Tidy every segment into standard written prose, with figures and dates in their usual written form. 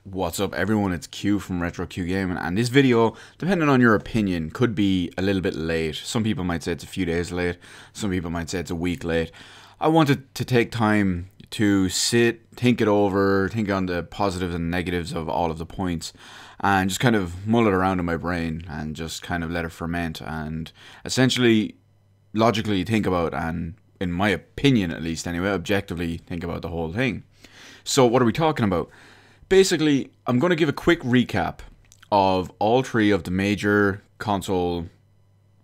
What's up everyone, it's Q from Retro Q Gaming, and this video, depending on your opinion, could be a little bit late. Some people might say it's a few days late, some people might say it's a week late. I wanted to take time to sit, think it over, think on the positives and negatives of all of the points, and just kind of mull it around in my brain and just kind of let it ferment and essentially logically think about, and in my opinion at least anyway, objectively think about the whole thing. So what are we talking about? Basically, I'm going to give a quick recap of all three of the major console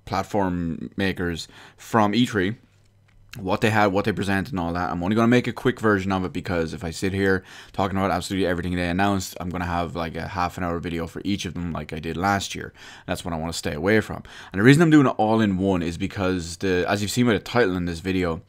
platform makers from E3, what they had, what they presented and all that. I'm only going to make a quick version of it because if I sit here talking about absolutely everything they announced, I'm going to have like a half an hour video for each of them like I did last year. That's what I want to stay away from. And the reason I'm doing it all in one is because, as you've seen by the title in this video,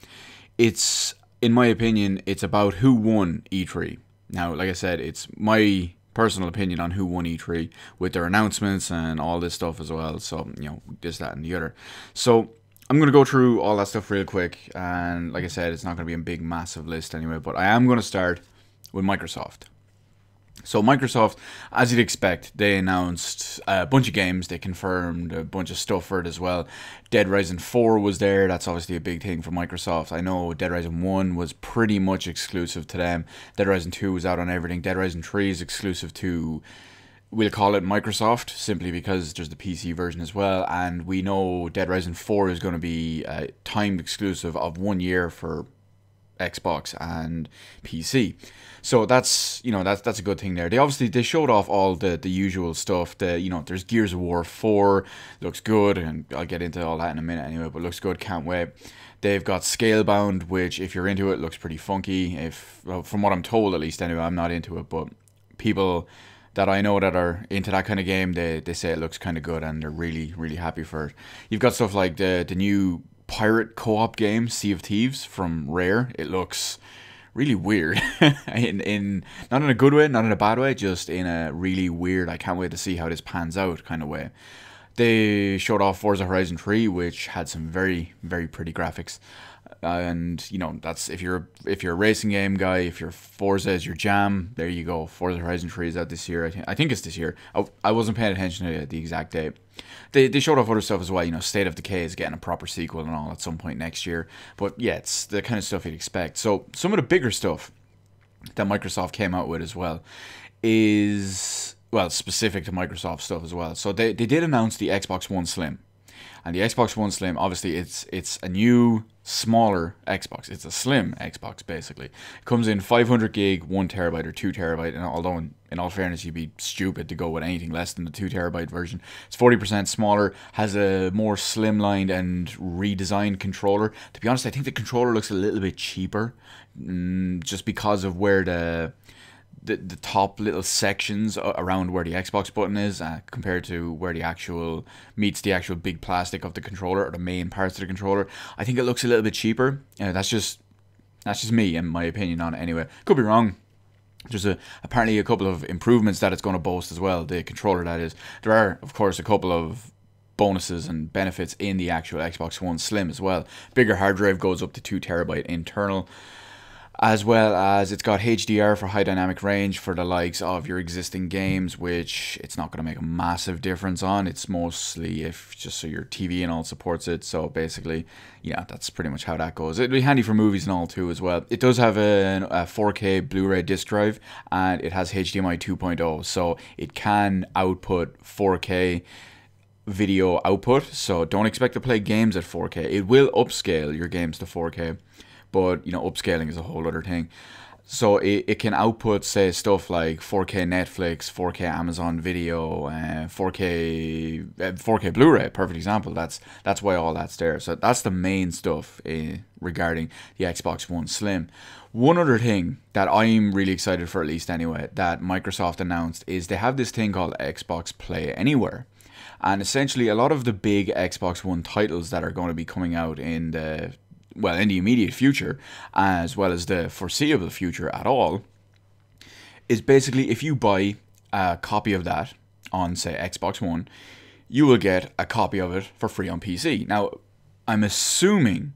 it's, in my opinion, it's about who won E3. Now, like I said, it's my personal opinion on who won E3 with their announcements and all this stuff as well. So, you know, this, that, and the other. So, I'm going to go through all that stuff real quick. And like I said, it's not going to be a big, massive list anyway. But I am going to start with Microsoft. So Microsoft, as you'd expect, they announced a bunch of games. They confirmed a bunch of stuff for it as well. Dead Rising 4 was there. That's obviously a big thing for Microsoft. I know Dead Rising 1 was pretty much exclusive to them. Dead Rising 2 was out on everything. Dead Rising 3 is exclusive to, we'll call it Microsoft, simply because there's the PC version as well. And we know Dead Rising 4 is going to be a timed exclusive of 1 year for Xbox and PC. So that's, you know, that's a good thing there. They showed off all the usual stuff. There's Gears of War 4, looks good, and I'll get into all that in a minute anyway, but looks good, can't wait. They've got Scalebound, which if you're into it, looks pretty funky. Well, from what I'm told at least anyway, I'm not into it, but people that I know that are into that kind of game, they say it looks kind of good and they're really, really happy for it. You've got stuff like the new pirate co-op game, Sea of Thieves from Rare. It looks really weird in not in a good way, not in a bad way, just in a really weird, I can't wait to see how this pans out kind of way. They showed off Forza Horizon 3, which had some very, very pretty graphics. And you know, that's if you're a racing game guy, if your Forza is your jam, there you go. Forza Horizon 3 is out this year. I think it's this year. I wasn't paying attention to the exact date. They showed off other stuff as well. You know, State of Decay is getting a proper sequel and all at some point next year. But yeah, it's the kind of stuff you'd expect. So some of the bigger stuff that Microsoft came out with as well is, well, specific to Microsoft stuff as well. So they did announce the Xbox One Slim. And the Xbox One Slim, obviously, it's a new, smaller Xbox. It's a slim Xbox, basically. It comes in 500 gig, 1 terabyte or 2 terabyte. And although, in all fairness, you'd be stupid to go with anything less than the 2 terabyte version. It's 40% smaller, has a more slimlined and redesigned controller. To be honest, I think the controller looks a little bit cheaper, just because of where the top little sections around where the Xbox button is compared to where the actual meets the actual big plastic of the controller, or the main parts of the controller. I think it looks a little bit cheaper. That's just me and my opinion on it anyway. Could be wrong. There's apparently a couple of improvements that it's going to boast as well, the controller that is. There are, of course, a couple of bonuses and benefits in the actual Xbox One Slim as well. Bigger hard drive, goes up to 2 terabyte internal, as well as it's got HDR for high dynamic range for the likes of your existing games, which it's not going to make a massive difference on. It's mostly if just so your TV and all supports it. So basically, yeah, that's pretty much how that goes. It'd be handy for movies and all too as well. It does have a 4K Blu-ray disc drive, and it has HDMI 2.0, so it can output 4K video output. So don't expect to play games at 4K. It will upscale your games to 4K. But, you know, upscaling is a whole other thing. So it can output, say, stuff like 4K Netflix, 4K Amazon Video, 4K Blu-ray, perfect example. That's why all that's there. So that's the main stuff regarding the Xbox One Slim. One other thing that I'm really excited for, at least anyway, that Microsoft announced is they have this thing called Xbox Play Anywhere. And essentially a lot of the big Xbox One titles that are going to be coming out in the immediate future, as well as the foreseeable future at all, is basically if you buy a copy of that on, say, Xbox One, you will get a copy of it for free on PC. Now, I'm assuming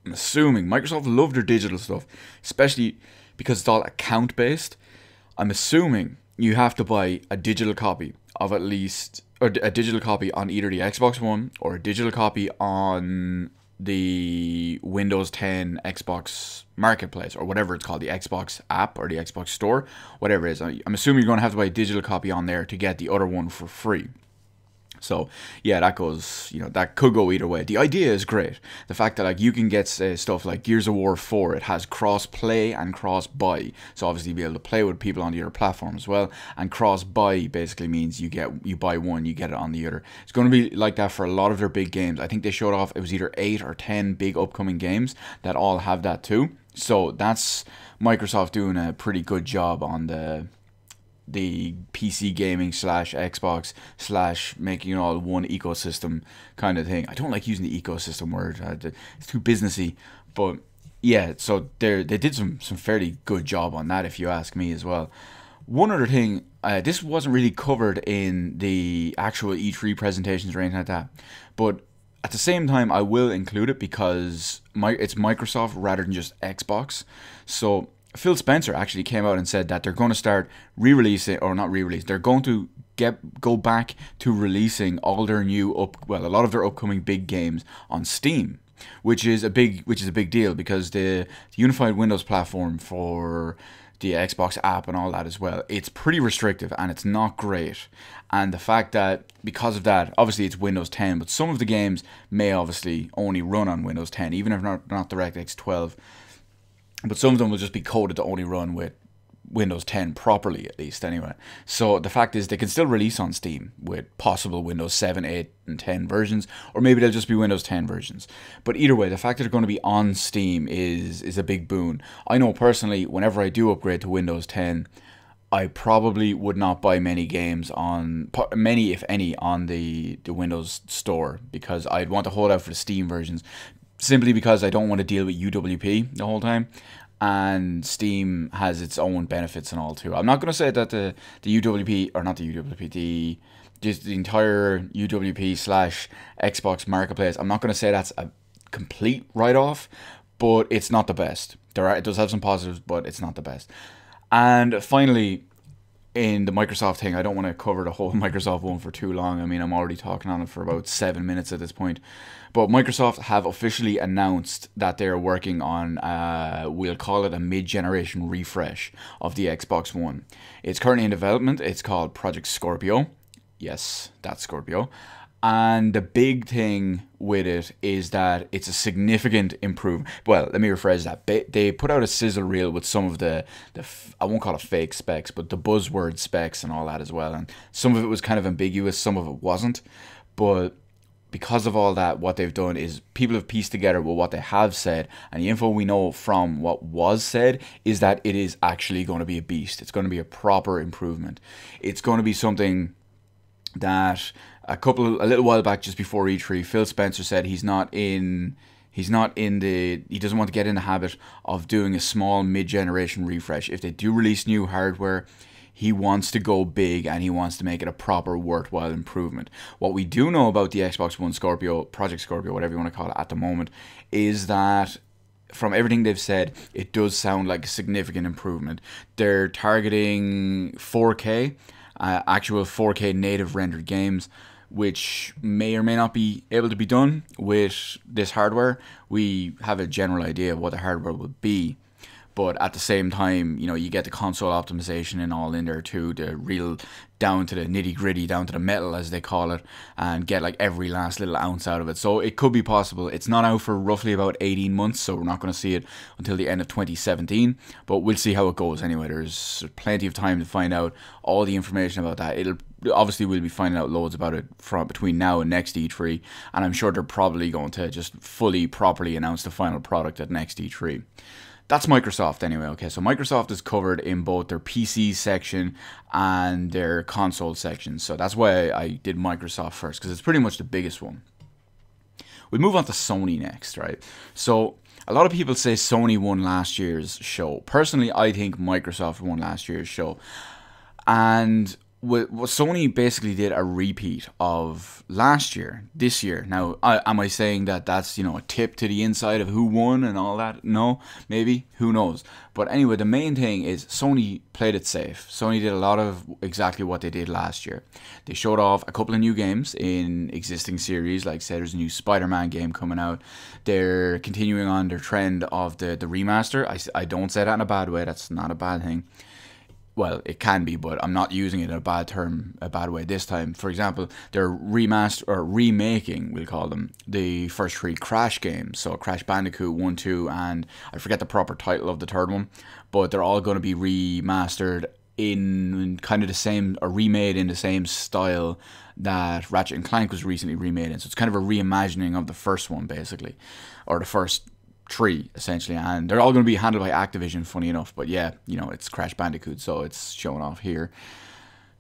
Microsoft love their digital stuff, especially because it's all account-based. I'm assuming you have to buy a digital copy of at least, or a digital copy on either the Xbox One or a digital copy on the Windows 10 Xbox Marketplace, or whatever it's called, the Xbox app or the Xbox Store, whatever it is. I'm assuming you're going to have to buy a digital copy on there to get the other one for free. So yeah, that goes, that could go either way. The idea is great. The fact that like you can get stuff like Gears of War 4, it has cross play and cross buy. So obviously you'll be able to play with people on the other platform as well. And cross buy basically means you buy one, you get it on the other. It's going to be like that for a lot of their big games. I think they showed off, it was either 8 or 10 big upcoming games that all have that too. So that's Microsoft doing a pretty good job on the PC gaming / Xbox / making it all one ecosystem kind of thing. I don't like using the ecosystem word. It's too businessy. But yeah, so they did some fairly good job on that, if you ask me as well. One other thing, this wasn't really covered in the actual E3 presentations or anything like that, but at the same time I will include it because it's Microsoft rather than just Xbox. So Phil Spencer actually came out and said that they're going to start re-releasing, or not re-release, they're going to go back to releasing all their a lot of their upcoming big games on Steam, which is a big deal because the unified Windows platform for the Xbox app and all that as well, it's pretty restrictive and it's not great. And the fact that because of that, obviously it's Windows 10, but some of the games may obviously only run on Windows 10, even if not DirectX 12. But some of them will just be coded to only run with Windows 10 properly, at least anyway. So the fact is they can still release on Steam with possible Windows 7, 8 and 10 versions, or maybe they'll just be Windows 10 versions. But either way, the fact that they're going to be on Steam is a big boon. I know personally, whenever I do upgrade to Windows 10, I probably would not buy many games if any, on the Windows Store, because I'd want to hold out for the Steam versions. Simply because I don't want to deal with UWP the whole time, and Steam has its own benefits and all too. I'm not going to say that the UWP, or not the UWP, just the entire UWP / Xbox Marketplace, I'm not going to say that's a complete write-off, but it's not the best. It does have some positives, but it's not the best. And finally, in the Microsoft thing, I don't want to cover the whole Microsoft one for too long. I mean, I'm already talking on it for about 7 minutes at this point. But Microsoft have officially announced that they're working on, we'll call it a mid-generation refresh of the Xbox One. It's currently in development. It's called Project Scorpio. Yes, that's Scorpio. And the big thing with it is that it's a significant improvement. Well, let me rephrase that. They put out a sizzle reel with some of the I won't call it fake specs, but the buzzword specs and all that as well. And some of it was kind of ambiguous, some of it wasn't. But because of all that, what they've done is people have pieced together with what they have said, and the info we know from what was said is that it is actually going to be a beast. It's going to be a proper improvement. It's going to be something that a little while back, just before E3, Phil Spencer said he doesn't want to get in the habit of doing a small mid-generation refresh. If they do release new hardware, he wants to go big and he wants to make it a proper worthwhile improvement. What we do know about the Xbox One Scorpio, Project Scorpio, whatever you want to call it at the moment, is that from everything they've said, it does sound like a significant improvement. They're targeting 4K, actual 4K native rendered games, which may or may not be able to be done with this hardware. We have a general idea of what the hardware will be, but at the same time, you get the console optimization and all in there too, the real down to the nitty gritty, down to the metal as they call it, and get like every last little ounce out of it. So it could be possible. It's not out for roughly about 18 months, so we're not going to see it until the end of 2017, but we'll see how it goes anyway. There's plenty of time to find out all the information about that. We'll be finding out loads about it from between now and next E3, and I'm sure they're probably going to just properly announce the final product at next E3. That's Microsoft anyway. Okay, so Microsoft is covered in both their PC section and their console section. So that's why I did Microsoft first, because it's pretty much the biggest one. We move on to Sony next, right? So a lot of people say Sony won last year's show. Personally, I think Microsoft won last year's show. And Sony basically did a repeat of last year, this year. Now, am I saying that that's, a tip to the inside of who won and all that? No, maybe, who knows. But anyway, the main thing is Sony played it safe. Sony did a lot of exactly what they did last year. They showed off a couple of new games in existing series, like say there's a new Spider-Man game coming out. They're continuing on their trend of the remaster. I don't say that in a bad way, that's not a bad thing. Well, it can be, but I'm not using it in a bad way this time. For example, they're remaking, we'll call them, the first 3 Crash games. So Crash Bandicoot 1, 2, and I forget the proper title of the third one, but they're all going to be remastered in kind of the same, or remade in the same style that Ratchet and Clank was recently remade in. So it's kind of a reimagining of the first one, basically, or the first 3 essentially, and they're all going to be handled by Activision, funny enough. But yeah, it's Crash Bandicoot, so it's showing off here.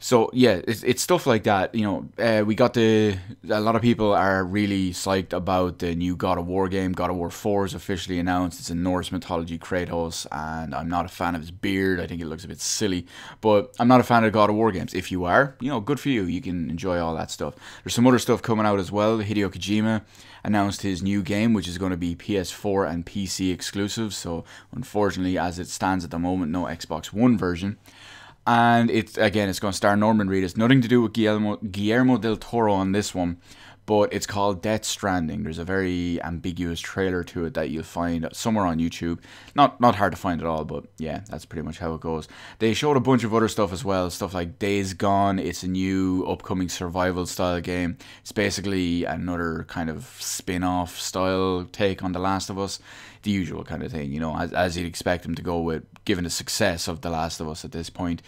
So yeah, it's stuff like that. We got a lot of people are really psyched about the new God of War game. God of War 4 is officially announced. It's a Norse mythology Kratos, and I'm not a fan of his beard. I think it looks a bit silly, but I'm not a fan of God of War games. If you are, good for you. You can enjoy all that stuff. There's some other stuff coming out as well. Hideo Kojima announced his new game, which is going to be PS4 and PC exclusive. So unfortunately, as it stands at the moment, no Xbox One version. And it's going to star Norman Reedus. Nothing to do with Guillermo del Toro on this one, but it's called Death Stranding. There's a very ambiguous trailer to it that you'll find somewhere on YouTube. Not hard to find at all, but yeah, that's pretty much how it goes. They showed a bunch of other stuff as well, stuff like Days Gone. It's a new upcoming survival style game. It's basically another kind of spin-off style take on The Last of Us. The usual kind of thing, as you'd expect them to go with, given the success of The Last of Us at this point.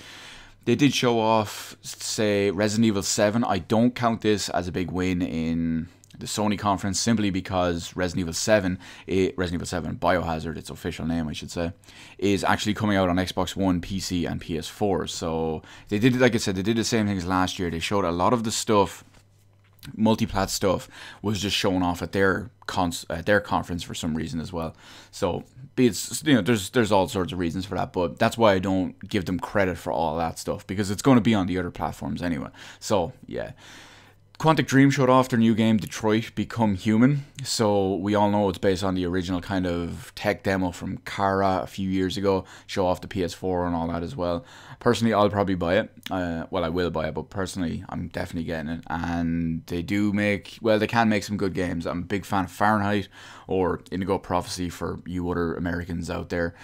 They did show off, say, Resident Evil 7. I don't count this as a big win in the Sony conference, simply because Resident Evil 7, Biohazard, its official name I should say, is actually coming out on Xbox One, PC, and PS4. So they did, like I said, they did the same thing as last year. They showed a lot of the stuff, multi-plat stuff, was just shown off at their conference for some reason as well. So it's, there's all sorts of reasons for that, but that's why I don't give them credit for all that stuff, because it's going to be on the other platforms anyway. So yeah, Quantic Dream showed off their new game, Detroit Become Human. So we all know it's based on the original kind of tech demo from Kara a few years ago. Show off the PS4 and all that as well. Personally, I'll probably buy it. Well, I will buy it, but personally, I'm definitely getting it. And they can make some good games. I'm a big fan of Fahrenheit, or Indigo Prophecy for you other Americans out there.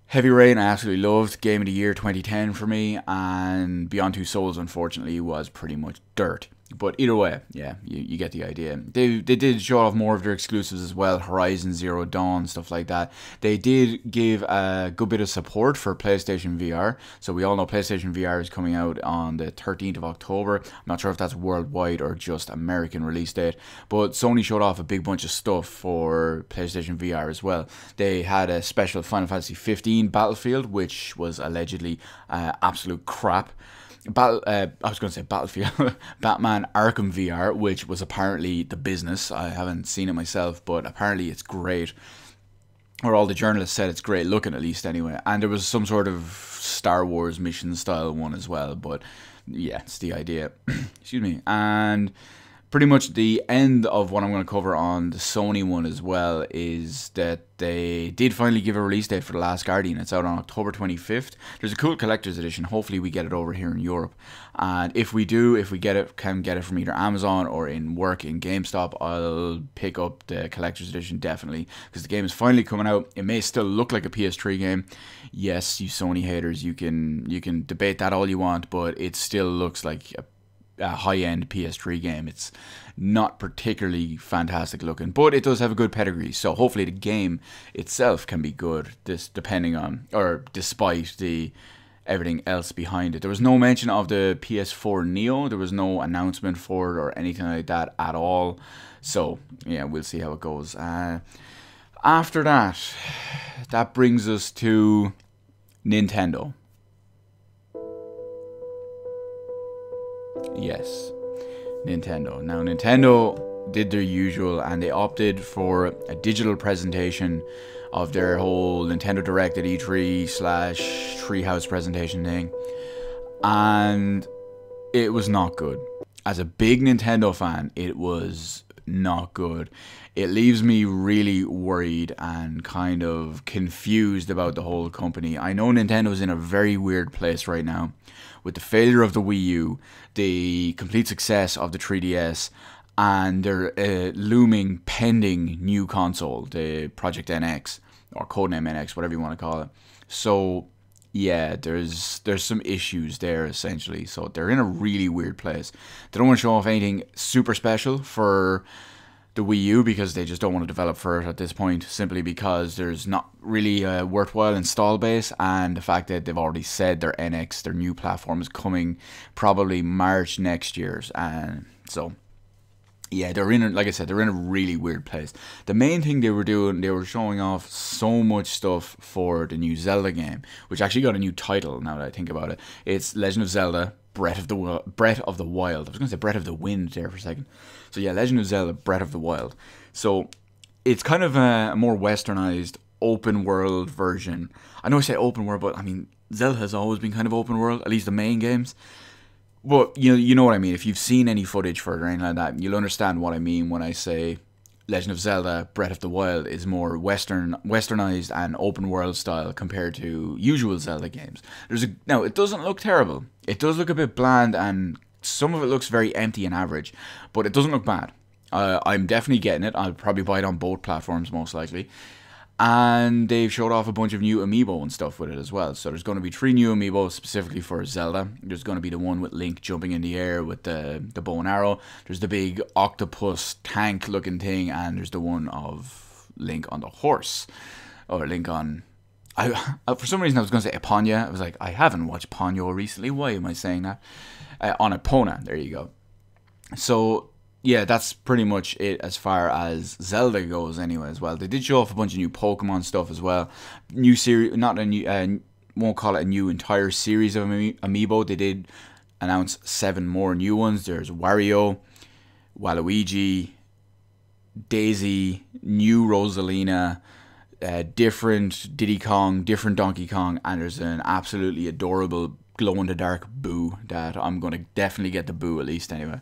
Heavy Rain, I absolutely loved. Game of the Year 2010 for me. And Beyond Two Souls, unfortunately, was pretty much dirt. But either way, yeah, you get the idea. They did show off more of their exclusives as well, Horizon Zero Dawn, stuff like that. They did give a good bit of support for PlayStation VR. So we all know PlayStation VR is coming out on the 13th of October. I'm not sure if that's worldwide or just American release date. But Sony showed off a big bunch of stuff for PlayStation VR as well. They had a special Final Fantasy 15 Battlefield, which was allegedly absolute crap. I was going to say Battlefield, Batman Arkham VR, which was apparently the business. I haven't seen it myself, but apparently it's great. Or all the journalists said it's great looking, at least anyway. And there was some sort of Star Wars mission style one as well, but yeah, it's the idea. Excuse me. And pretty much the end of what I'm going to cover on the Sony one as well is that they did finally give a release date for The Last Guardian. It's out on October 25th. There's a cool collector's edition. Hopefully we get it over here in Europe. And if we get it from either Amazon or in GameStop, I'll pick up the collector's edition definitely, because the game is finally coming out. It may still look like a PS3 game. Yes, you Sony haters, you can debate that all you want, but it still looks like a high-end PS3 game. It's not particularly fantastic looking, but it does have a good pedigree, so hopefully the game itself can be good, despite everything else behind it. There was no mention of the PS4 Neo. There was no announcement for it or anything like that at all, so yeah, we'll see how it goes. After that brings us to Nintendo. Yes, Nintendo. Now, Nintendo did their usual, and they opted for a digital presentation of their whole Nintendo Direct at E3 / Treehouse presentation thing. And it was not good. As a big Nintendo fan, it was not good. It leaves me really worried and kind of confused about the whole company. I know Nintendo's in a very weird place right now with the failure of the Wii U, the complete success of the 3DS, and their looming pending new console, the Project NX, or Codename NX, whatever you want to call it. So yeah, there's some issues there essentially. So they're in a really weird place. They don't want to show off anything super special for the Wii U because they just don't want to develop for it at this point, simply because there's not really a worthwhile install base, and the fact that they've already said their NX, their new platform, is coming probably March next year. And so yeah, they're in, like I said, they're in a really weird place. The main thing they were doing, they were showing off so much stuff for the new Zelda game, which actually got a new title now that I think about it. It's Legend of Zelda Breath of the Wild. I was going to say Breath of the Wind there for a second. So yeah, Legend of Zelda Breath of the Wild. So it's kind of a more westernized open world version. I know I say open world, but I mean, Zelda has always been kind of open world, at least the main games. But you know what I mean. If you've seen any footage for it or anything like that, you'll understand what I mean when I say Legend of Zelda Breath of the Wild is more westernized and open world style compared to usual Zelda games. Now, it doesn't look terrible. It does look a bit bland, and some of it looks very empty and average, but it doesn't look bad. I'm definitely getting it. I'll probably buy it on both platforms most likely. And they've showed off a bunch of new amiibo and stuff with it as well. So there's going to be 3 new amiibo specifically for Zelda. There's going to be the one with Link jumping in the air with the bow and arrow. There's the big octopus tank looking thing. And there's the one of Link on the horse. Or Link on... for some reason I was going to say Epona. I was like, I haven't watched Ponyo recently. Why am I saying that? On Epona. There you go. So... yeah, that's pretty much it as far as Zelda goes anyway as well. They did show off a bunch of new Pokemon stuff as well. New series, not a new, won't call it a new entire series of amiibo. They did announce 7 more new ones. There's Wario, Waluigi, Daisy, new Rosalina, different Diddy Kong, different Donkey Kong, and there's an absolutely adorable glow-in-the-dark Boo that I'm going to definitely get the Boo at least anyway.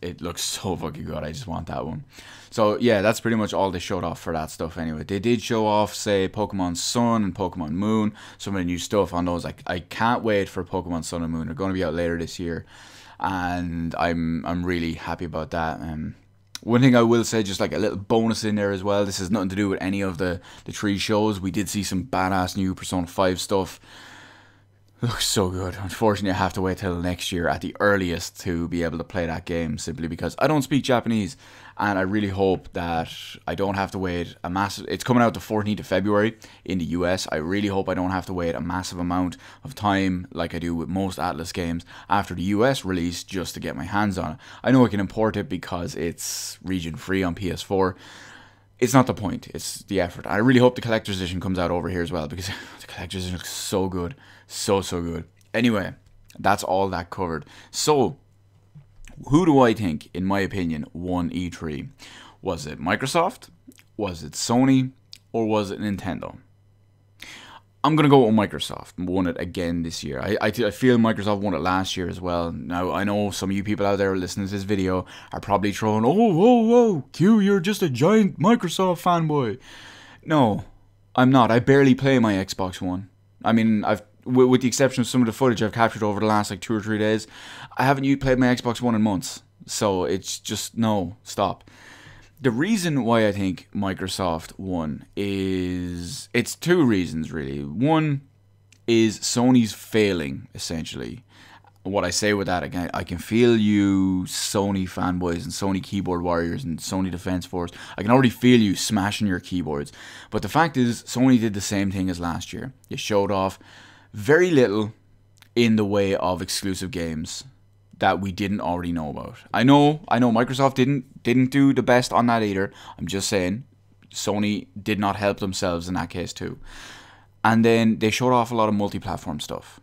It looks so fucking good. I just want that one. So yeah, that's pretty much all they showed off for that stuff anyway. They did show off, say, Pokemon Sun and Pokemon Moon, some of the new stuff on those. I can't wait for Pokemon Sun and Moon. They're going to be out later this year, and I'm really happy about that. One thing I will say, just like a little bonus in there as well, this has nothing to do with any of the 3 shows. We did see some badass new Persona 5 stuff. Looks so good. Unfortunately, I have to wait till next year at the earliest to be able to play that game, simply because I don't speak Japanese, and I really hope that I don't have to wait a massive... It's coming out the 14th of February in the US. I really hope I don't have to wait a massive amount of time like I do with most Atlus games after the US release just to get my hands on it. I know I can import it because it's region free on PS4. It's not the point, it's the effort. I really hope the collector's edition comes out over here as well, because the collector's edition looks so good. So good. Anyway, that's all that covered. So, who do I think, in my opinion, won E3? Was it Microsoft? Was it Sony? Or was it Nintendo? I'm going to go with Microsoft. Won it again this year. I feel Microsoft won it last year as well. Now, I know some of you people out there listening to this video are probably throwing, oh, Q, you're just a giant Microsoft fanboy. No, I'm not. I barely play my Xbox One. I mean, with the exception of some of the footage I've captured over the last like 2 or 3 days, I haven't played my Xbox One in months. So it's just, no, stop. The reason why I think Microsoft won is, it's 2 reasons really. One is Sony's failing, essentially. What I say with that, again, I can feel you Sony fanboys and Sony keyboard warriors and Sony Defense Force. I can already feel you smashing your keyboards. But the fact is, Sony did the same thing as last year. They showed off very little in the way of exclusive games that we didn't already know about. I know Microsoft didn't do the best on that either. I'm just saying, Sony did not help themselves in that case too. And then they showed off a lot of multi-platform stuff.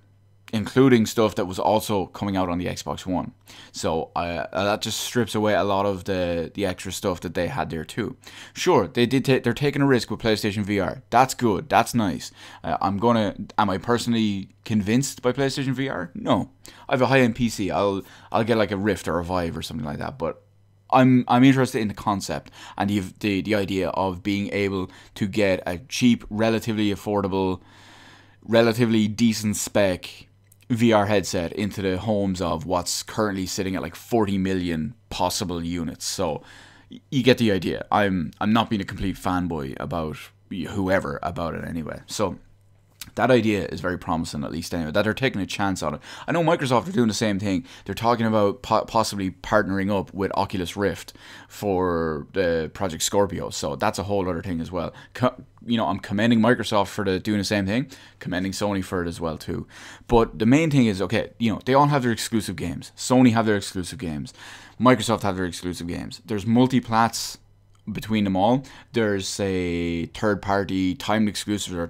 including stuff that was also coming out on the Xbox One. So that just strips away a lot of the extra stuff that they had there too. Sure, they're taking a risk with PlayStation VR. That's good. That's nice. Am I personally convinced by PlayStation VR? No. I have a high-end PC. I'll get like a Rift or a Vive or something like that. But I'm interested in the concept and the idea of being able to get a cheap, relatively affordable, relatively decent spec VR headset into the homes of what's currently sitting at like 40 million possible units. So you get the idea. I'm not being a complete fanboy about whoever about it anyway. So that idea is very promising, at least anyway, that they're taking a chance on it. I know Microsoft are doing the same thing. They're talking about possibly partnering up with Oculus Rift for the Project Scorpio. So that's a whole other thing as well. I'm commending Microsoft for doing the same thing, commending Sony for it as well too. But the main thing is, okay, they all have their exclusive games. Sony have their exclusive games. Microsoft have their exclusive games. There's multi-plats between them all. There's a third-party timed exclusives or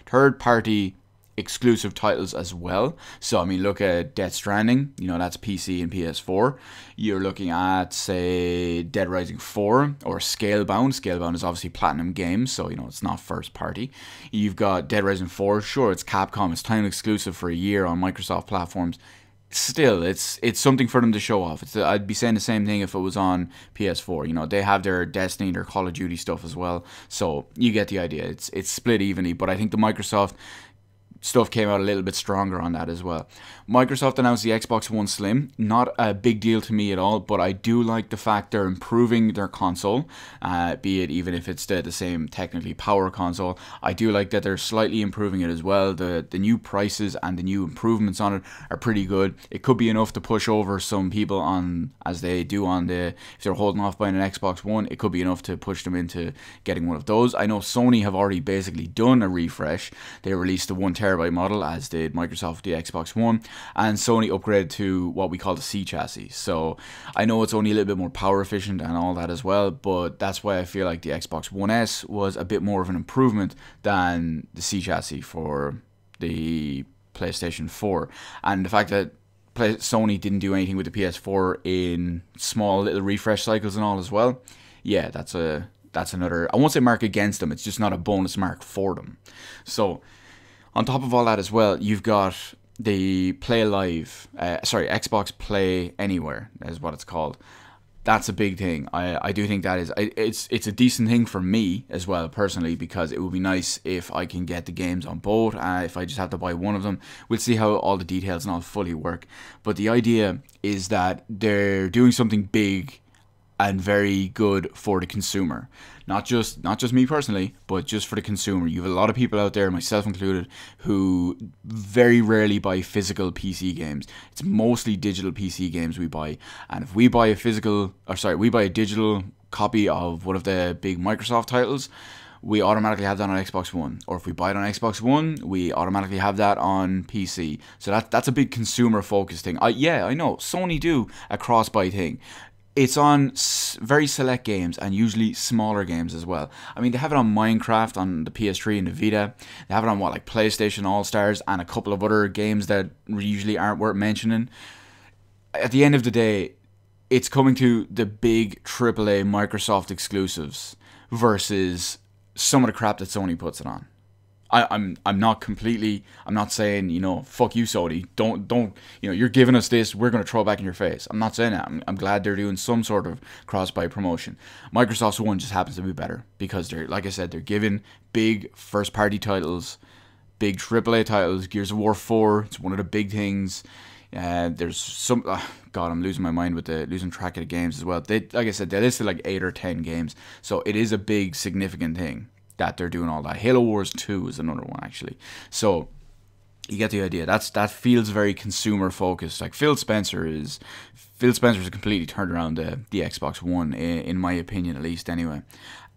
third-party exclusive titles as well. So I mean, look at Death Stranding. That's PC and PS4. You're looking at, say, Dead Rising 4 or Scalebound. Scalebound is obviously Platinum Games, so it's not first party. You've got Dead Rising 4. Sure, it's Capcom. It's timed exclusive for a year on Microsoft platforms. Still, it's something for them to show off. I'd be saying the same thing if it was on PS4. They have their Destiny, their Call of Duty stuff as well. So you get the idea. It's split evenly, but I think the Microsoft stuff came out a little bit stronger on that as well. Microsoft announced the Xbox One Slim. Not a big deal to me at all, but I do like the fact they're improving their console, be it even if it's the same technically power console. I do like that they're slightly improving it as well. The new prices and the new improvements on it are pretty good. It could be enough to push over some people on, as they do on if they're holding off buying an Xbox One, it could be enough to push them into getting one of those. I know Sony have already basically done a refresh. They released the 1 terabyte model, as did Microsoft the Xbox One, and Sony upgraded to what we call the C chassis. So I know it's only a little bit more power efficient and all that as well, but that's why I feel like the Xbox One S was a bit more of an improvement than the C chassis for the PlayStation 4. And the fact that Sony didn't do anything with the PS4 in small little refresh cycles and all as well, yeah, that's another, I won't say mark against them, it's just not a bonus mark for them. So on top of all that as well, you've got the Xbox Play Anywhere is what it's called. That's a big thing. I do think that it's a decent thing for me as well personally, because it would be nice if I can get the games on both. If I just have to buy one of them, we'll see how all the details and all fully work. But the idea is that they're doing something big and very good for the consumer. Not just me personally, but just for the consumer. You have a lot of people out there, myself included, who very rarely buy physical PC games. It's mostly digital PC games we buy. And if we buy we buy a digital copy of one of the big Microsoft titles, we automatically have that on Xbox One. Or if we buy it on Xbox One, we automatically have that on PC. So that's a big consumer focused thing. I know, Sony do a cross-buy thing. It's on very select games and usually smaller games as well. I mean, they have it on Minecraft on the PS3 and the Vita. They have it on PlayStation All-Stars and a couple of other games that usually aren't worth mentioning. At the end of the day, it's coming to the big AAA Microsoft exclusives versus some of the crap that Sony puts it on. I'm not saying, fuck you, Sony. Don't you're giving us this, we're going to throw it back in your face. I'm not saying that. I'm glad they're doing some sort of cross-buy promotion. Microsoft's one just happens to be better because they're, like I said, they're giving big first-party titles, big AAA titles. Gears of War 4, it's one of the big things. There's some, God, I'm losing my mind with losing track of the games as well. Like I said, they listed like 8 or 10 games, so it is a big, significant thing that they're doing all that. Halo Wars 2 is another one, actually. So you get the idea. That feels very consumer focused. Like Phil Spencer's completely turned around the Xbox One, in my opinion, at least anyway.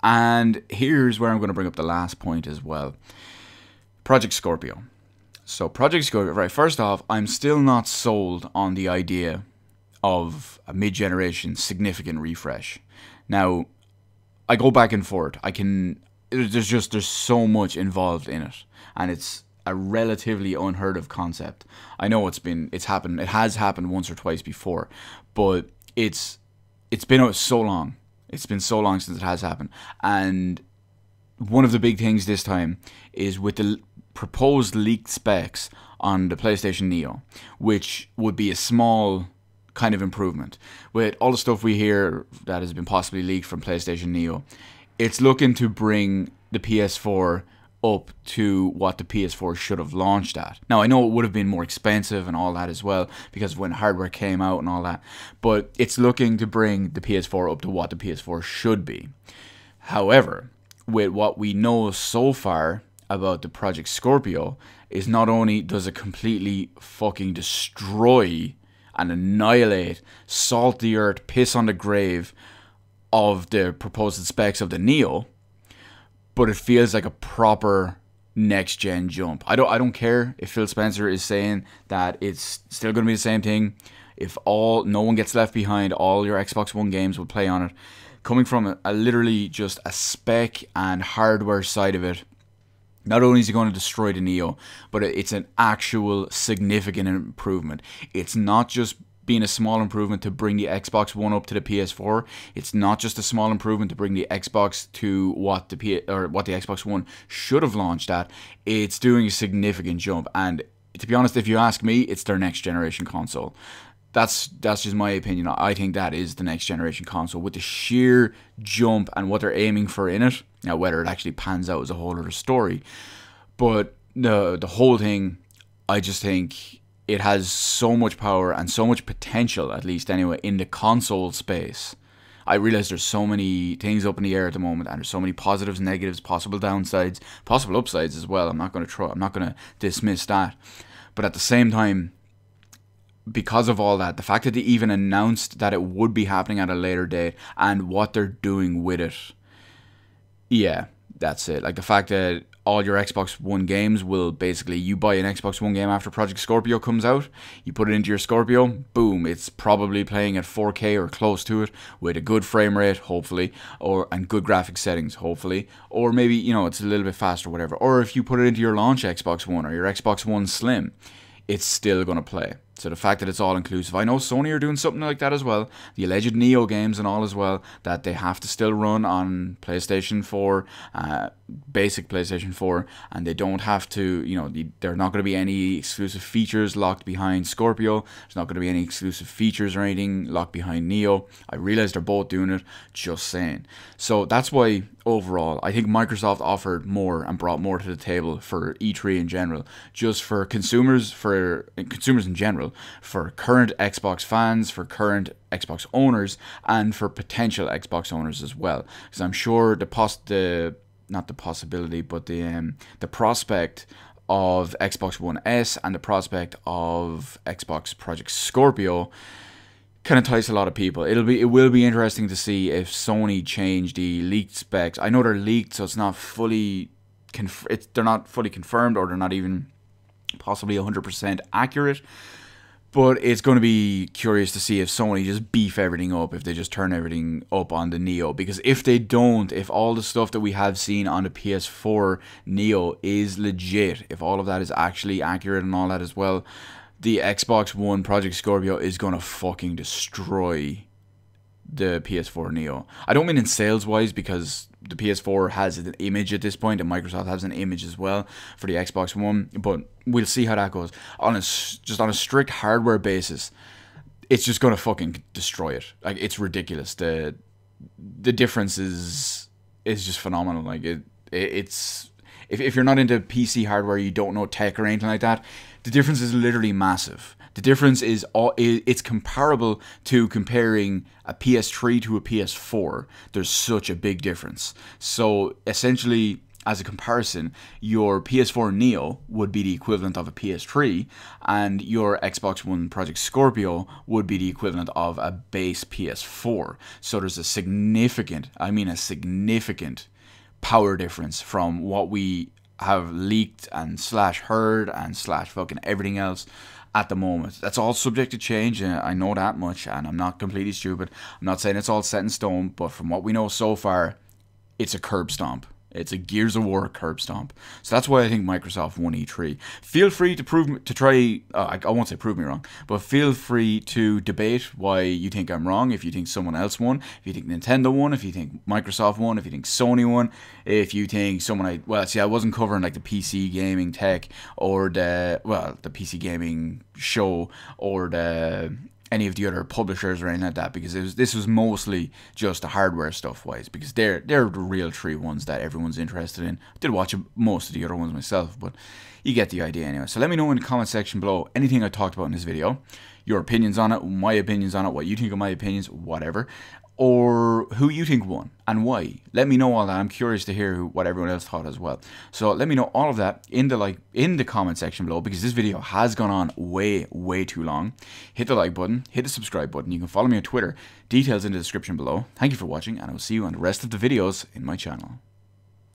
And here's where I'm going to bring up the last point as well. Project Scorpio. So Project Scorpio, right, first off, I'm still not sold on the idea of a mid-generation significant refresh. Now, I go back and forth. There's so much involved in it, and it's a relatively unheard of concept. I know it has happened once or twice before, but it's been so long. It's been so long since it has happened. And one of the big things this time is with the proposed leaked specs on the PlayStation Neo, which would be a small kind of improvement. With all the stuff we hear that has been possibly leaked from PlayStation Neo, it's looking to bring the PS4 up to what the PS4 should have launched at. Now, I know it would have been more expensive and all that as well, because when hardware came out and all that, but it's looking to bring the PS4 up to what the PS4 should be. However, with what we know so far about the Project Scorpio, is not only does it completely fucking destroy and annihilate, salt the earth, piss on the grave of the proposed specs of the Neo, but it feels like a proper next-gen jump. I don't care if Phil Spencer is saying that it's still going to be the same thing. If no one gets left behind, all your Xbox One games will play on it. Coming from a literally just a spec and hardware side of it, not only is it going to destroy the Neo, but it's an actual significant improvement. It's not just being a small improvement to bring the Xbox One up to the PS4. It's not just a small improvement to bring the Xbox to what the Xbox One should have launched at. It's doing a significant jump, and to be honest, if you ask me, it's their next generation console. That's just my opinion. I think that is the next generation console with the sheer jump and what they're aiming for in it. Now, whether it actually pans out is a whole other story. But the whole thing, I just think it has so much power and so much potential, at least anyway, in the console space. I realize there's so many things up in the air at the moment, and there's so many positives, negatives, possible downsides, possible upsides as well. I'm not going to dismiss that. But at the same time, because of all that, the fact that they even announced that it would be happening at a later date and what they're doing with it, yeah, that's it. Like the fact that all your Xbox One games will basically, you buy an Xbox One game after Project Scorpio comes out, you put it into your Scorpio, boom, it's probably playing at 4K or close to it with a good frame rate, hopefully, and good graphic settings, hopefully, or maybe, it's a little bit faster, whatever. Or if you put it into your launch Xbox One or your Xbox One Slim, it's still going to play. So the fact that it's all inclusive, I know Sony are doing something like that as well. The alleged Neo games and all as well, that they have to still run on PlayStation 4, basic PlayStation 4, and they don't have to, there are not going to be any exclusive features locked behind Scorpio. There's not going to be any exclusive features or anything locked behind Neo. I realize they're both doing it, just saying. So that's why overall, I think Microsoft offered more and brought more to the table for E3 in general, just for consumers in general, for current Xbox fans, for current Xbox owners, and for potential Xbox owners as well. Because I'm sure the prospect of Xbox One S and the prospect of Xbox Project Scorpio can entice a lot of people. It will be interesting to see if Sony change the leaked specs. I know they're leaked, so it's not fully they're not fully confirmed, or they're not even possibly 100% accurate. But it's going to be curious to see if Sony just beef everything up, if they just turn everything up on the Neo. Because if they don't, if all the stuff that we have seen on the PS4 Neo is legit, if all of that is actually accurate and all that as well, the Xbox One Project Scorpio is going to fucking destroy the PS4 Neo. I don't mean in sales wise, because the PS4 has an image at this point and Microsoft has an image as well for the Xbox One, but we'll see how that goes. Just on a strict hardware basis, it's just going to fucking destroy it. Like, it's ridiculous. The difference is just phenomenal. Like, it's if you're not into PC hardware, you don't know tech or anything like that, the difference is literally massive. The difference is it's comparable to comparing a PS3 to a PS4. There's such a big difference. So essentially, as a comparison, your PS4 Neo would be the equivalent of a PS3, and your Xbox One Project Scorpio would be the equivalent of a base PS4. So there's a significant power difference from what we have leaked and /heard and / everything else at the moment. That's all subject to change, and I know that much, and I'm not completely stupid. I'm not saying it's all set in stone, but from what we know so far, it's a curb stomp. It's a Gears of War curb stomp. So that's why I think Microsoft won E3. Feel free to try, I won't say prove me wrong, but feel free to debate why you think I'm wrong, if you think someone else won, if you think Nintendo won, if you think Microsoft won, if you think Sony won, if you think I wasn't covering like the PC gaming tech or the PC gaming show or any of the other publishers or anything like that, because this was mostly just the hardware stuff wise, because they're the real three ones that everyone's interested in. I did watch most of the other ones myself, but you get the idea anyway. So let me know in the comment section below anything I talked about in this video, your opinions on it, my opinions on it, what you think of my opinions, whatever, or who you think won and why. Let me know all that. I'm curious to hear what everyone else thought as well. So let me know all of that in the comment section below, because this video has gone on way too long. Hit the like button, hit the subscribe button. You can follow me on Twitter. Details in the description below. Thank you for watching, and I will see you on the rest of the videos in my channel.